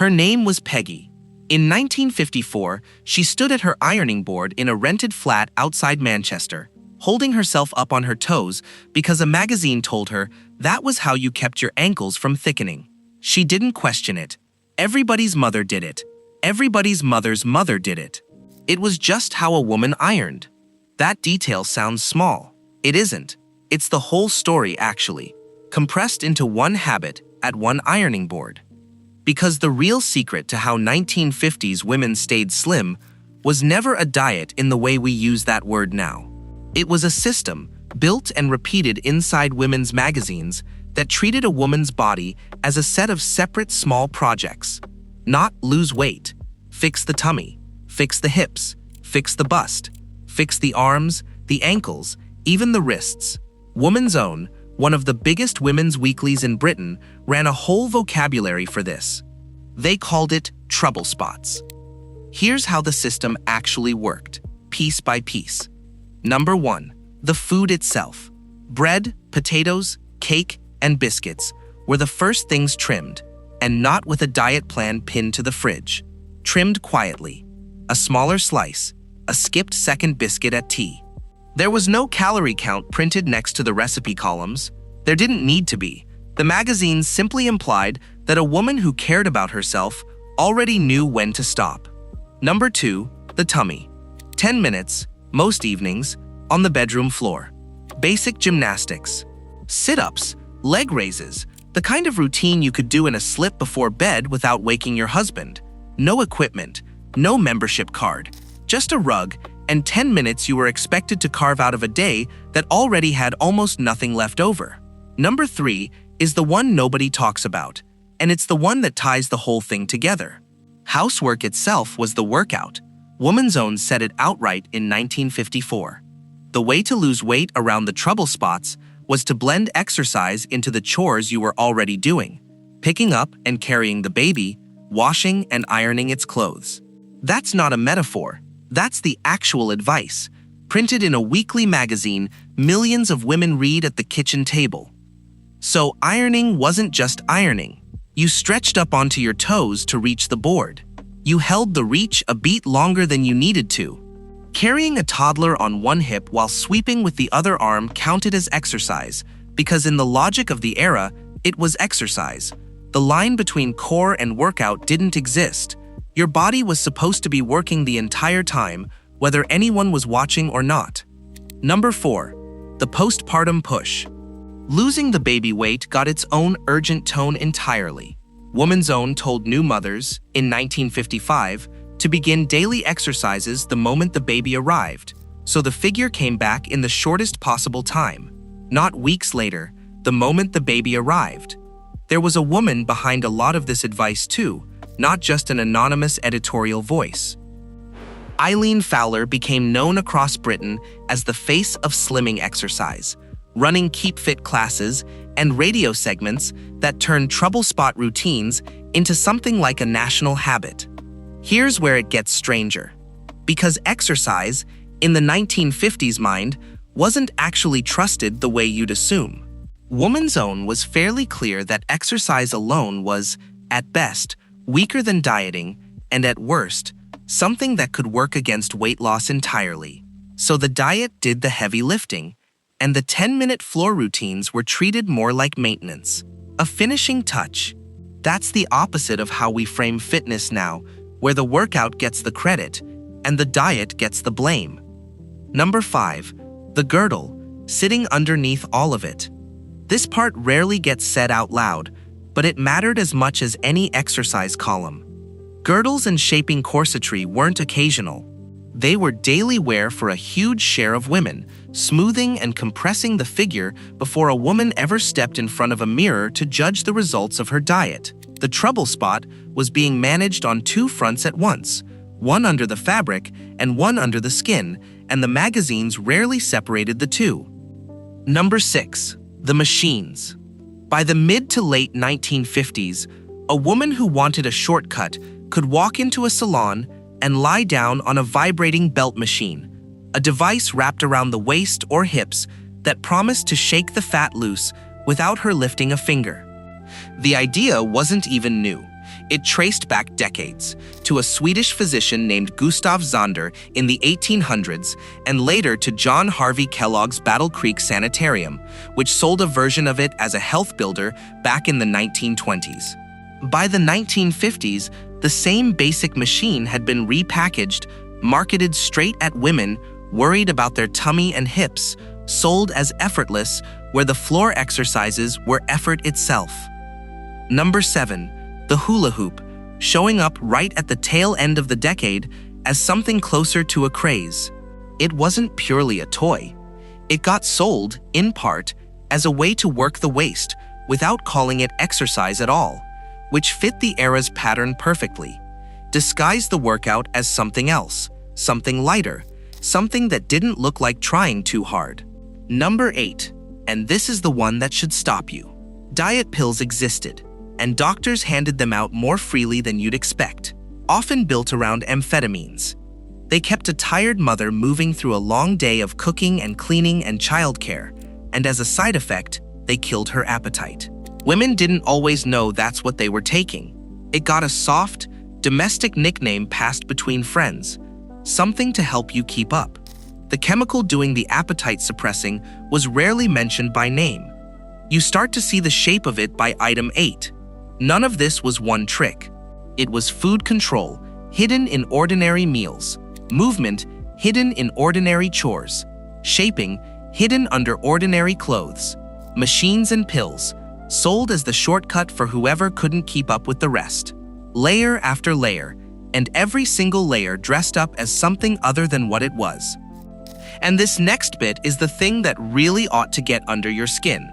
Her name was Peggy. In 1954, she stood at her ironing board in a rented flat outside Manchester, holding herself up on her toes because a magazine told her that was how you kept your ankles from thickening. She didn't question it. Everybody's mother did it. Everybody's mother's mother did it. It was just how a woman ironed. That detail sounds small. It isn't. It's the whole story, actually, compressed into one habit at one ironing board. Because the real secret to how 1950s women stayed slim was never a diet in the way we use that word now. It was a system built and repeated inside women's magazines that treated a woman's body as a set of separate small projects. Not lose weight, fix the tummy, fix the hips, fix the bust, fix the arms, the ankles, even the wrists. Woman's Own, one of the biggest women's weeklies in Britain, ran a whole vocabulary for this. They called it trouble spots. Here's how the system actually worked, piece by piece. Number 1, the food itself. Bread, potatoes, cake, and biscuits were the first things trimmed, and not with a diet plan pinned to the fridge. Trimmed quietly. A smaller slice, a skipped second biscuit at tea. There was no calorie count printed next to the recipe columns. There didn't need to be. The magazines simply implied that a woman who cared about herself already knew when to stop. Number 2, the tummy. 10 minutes, most evenings, on the bedroom floor. Basic gymnastics. Sit-ups, leg raises, the kind of routine you could do in a slip before bed without waking your husband. No equipment, no membership card, just a rug, and 10 minutes you were expected to carve out of a day that already had almost nothing left over. Number 3 is the one nobody talks about, and it's the one that ties the whole thing together. Housework itself was the workout. Woman's Own said it outright in 1954. The way to lose weight around the trouble spots was to blend exercise into the chores you were already doing, picking up and carrying the baby, washing and ironing its clothes. That's not a metaphor. That's the actual advice, printed in a weekly magazine millions of women read at the kitchen table. So ironing wasn't just ironing. You stretched up onto your toes to reach the board. You held the reach a beat longer than you needed to. Carrying a toddler on one hip while sweeping with the other arm counted as exercise, because in the logic of the era, it was exercise. The line between core and workout didn't exist. Your body was supposed to be working the entire time, whether anyone was watching or not. Number 4, the postpartum push. Losing the baby weight got its own urgent tone entirely. Woman's Own told new mothers, in 1955, to begin daily exercises the moment the baby arrived, so the figure came back in the shortest possible time, not weeks later, the moment the baby arrived. There was a woman behind a lot of this advice too, not just an anonymous editorial voice. Eileen Fowler became known across Britain as the face of slimming exercise, running Keep Fit classes and radio segments that turned trouble spot routines into something like a national habit. Here's where it gets stranger. Because exercise, in the 1950s mind, wasn't actually trusted the way you'd assume. Woman's Own was fairly clear that exercise alone was, at best, weaker than dieting, and at worst, something that could work against weight loss entirely. So the diet did the heavy lifting, and the 10-minute floor routines were treated more like maintenance, a finishing touch. That's the opposite of how we frame fitness now, where the workout gets the credit and the diet gets the blame. Number 5, the girdle, sitting underneath all of it. This part rarely gets said out loud, but it mattered as much as any exercise column. Girdles and shaping corsetry weren't occasional. They were daily wear for a huge share of women, smoothing and compressing the figure before a woman ever stepped in front of a mirror to judge the results of her diet. The trouble spot was being managed on 2 fronts at once, one under the fabric and one under the skin, and the magazines rarely separated the two. Number 6, the machines. By the mid to late 1950s, a woman who wanted a shortcut could walk into a salon and lie down on a vibrating belt machine, a device wrapped around the waist or hips that promised to shake the fat loose without her lifting a finger. The idea wasn't even new. It traced back decades to a Swedish physician named Gustav Zander in the 1800s and later to John Harvey Kellogg's Battle Creek Sanitarium, which sold a version of it as a health builder back in the 1920s. By the 1950s, the same basic machine had been repackaged, marketed straight at women worried about their tummy and hips, sold as effortless, where the floor exercises were effort itself. Number 7. The hula hoop, showing up right at the tail end of the decade as something closer to a craze. It wasn't purely a toy. It got sold, in part, as a way to work the waist without calling it exercise at all, which fit the era's pattern perfectly. Disguised the workout as something else, something lighter, something that didn't look like trying too hard. Number 8, and this is the one that should stop you. Diet pills existed, and doctors handed them out more freely than you'd expect, often built around amphetamines. They kept a tired mother moving through a long day of cooking and cleaning and childcare, and as a side effect, they killed her appetite. Women didn't always know that's what they were taking. It got a soft, domestic nickname passed between friends, something to help you keep up. The chemical doing the appetite suppressing was rarely mentioned by name. You start to see the shape of it by item 8. None of this was one trick. It was food control, hidden in ordinary meals, movement, hidden in ordinary chores, shaping, hidden under ordinary clothes, machines and pills, sold as the shortcut for whoever couldn't keep up with the rest. Layer after layer, and every single layer dressed up as something other than what it was. And this next bit is the thing that really ought to get under your skin.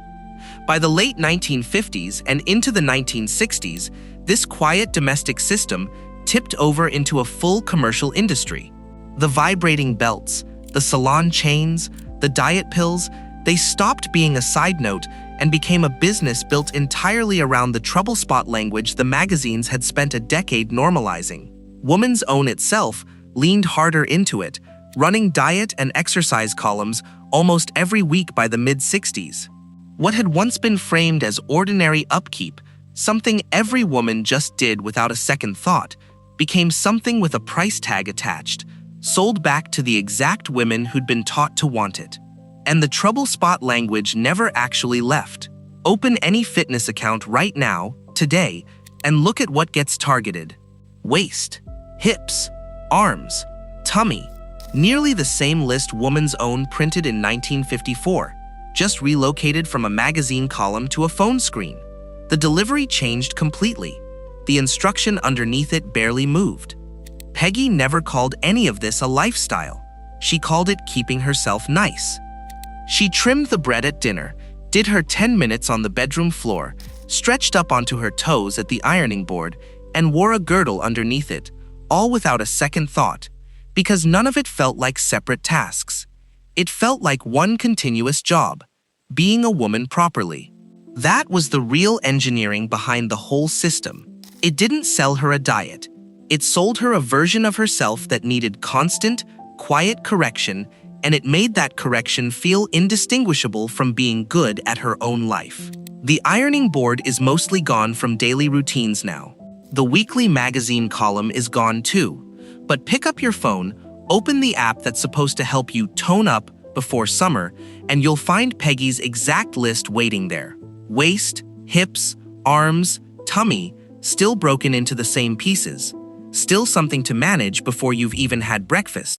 By the late 1950s and into the 1960s, this quiet domestic system tipped over into a full commercial industry. The vibrating belts, the salon chains, the diet pills, they stopped being a side note and became a business built entirely around the trouble spot language the magazines had spent a decade normalizing. Woman's Own itself leaned harder into it, running diet and exercise columns almost every week by the mid-60s. What had once been framed as ordinary upkeep, something every woman just did without a second thought, became something with a price tag attached, sold back to the exact women who'd been taught to want it. And the trouble spot language never actually left. Open any fitness account right now, today, and look at what gets targeted. Waist, hips, arms, tummy. Nearly the same list Woman's Own printed in 1954. Just relocated from a magazine column to a phone screen. The delivery changed completely. The instruction underneath it barely moved. Peggy never called any of this a lifestyle. She called it keeping herself nice. She trimmed the bread at dinner, did her 10 minutes on the bedroom floor, stretched up onto her toes at the ironing board, and wore a girdle underneath it, all without a second thought, because none of it felt like separate tasks. It felt like one continuous job, being a woman properly. That was the real engineering behind the whole system. It didn't sell her a diet. It sold her a version of herself that needed constant, quiet correction, and it made that correction feel indistinguishable from being good at her own life. The ironing board is mostly gone from daily routines now. The weekly magazine column is gone too. But pick up your phone, open the app that's supposed to help you tone up before summer, and you'll find Peggy's exact list waiting there. Waist, hips, arms, tummy, still broken into the same pieces. Still something to manage before you've even had breakfast.